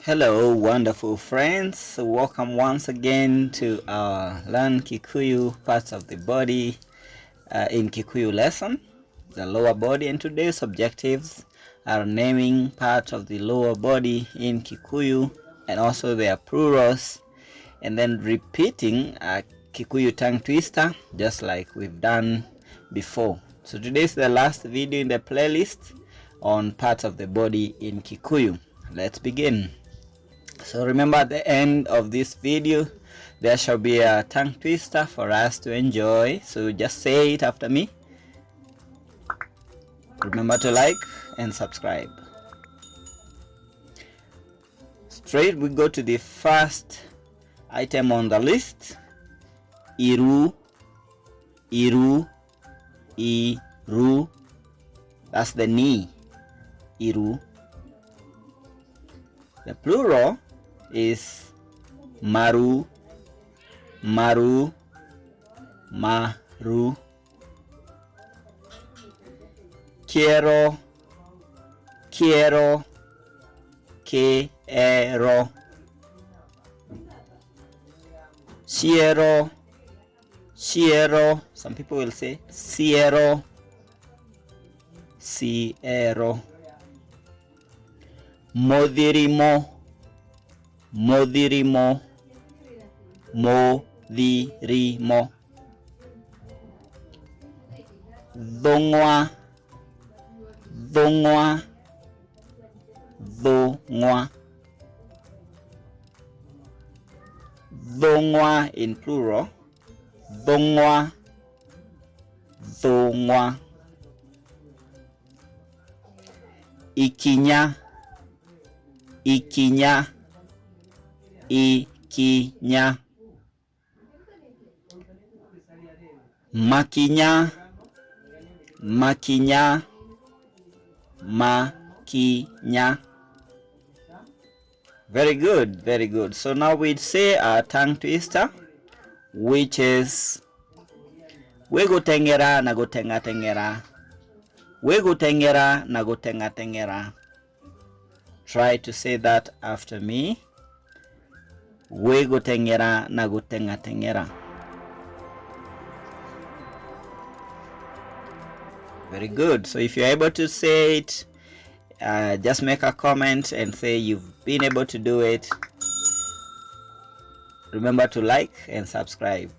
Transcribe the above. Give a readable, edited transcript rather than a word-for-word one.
Hello, wonderful friends. Welcome once again to our Learn Kikuyu parts of the body in Kikuyu lesson, the lower body. And today's objectives are naming part of the lower body in Kikuyu and also their plurals, and then repeating a Kikuyu tongue twister just like we've done before. So today's the last video in the playlist on parts of the body in Kikuyu. Let's begin. So remember, at the end of this video there shall be a tongue twister for us to enjoy, so just say it after me. Remember to like and subscribe. Straight we go to the first item on the list. Iru, iru, iru. That's the knee. Iru. The plural is maru, maru, maru. Quiero, quiero, quiero. Cielo, cielo. Some people will say cielo, cielo. Modirimo, modirimo, modirimo. Dongwa, dongwa, dongwa. Dongwa in plural. Dongwa, dongwa. Ikinya, ikinya, ikinya. Makinya, makinya, makinya. Very good, very good. So now we'd say our tongue twister, which is wegutengera na gutenga tengera, wegutengera na gutenga tengera. Try to say that after me. Wegutengera na gutenga tengera. Very good. So if you're able to say it, just make a comment and say you've been able to do it. Remember to like and subscribe.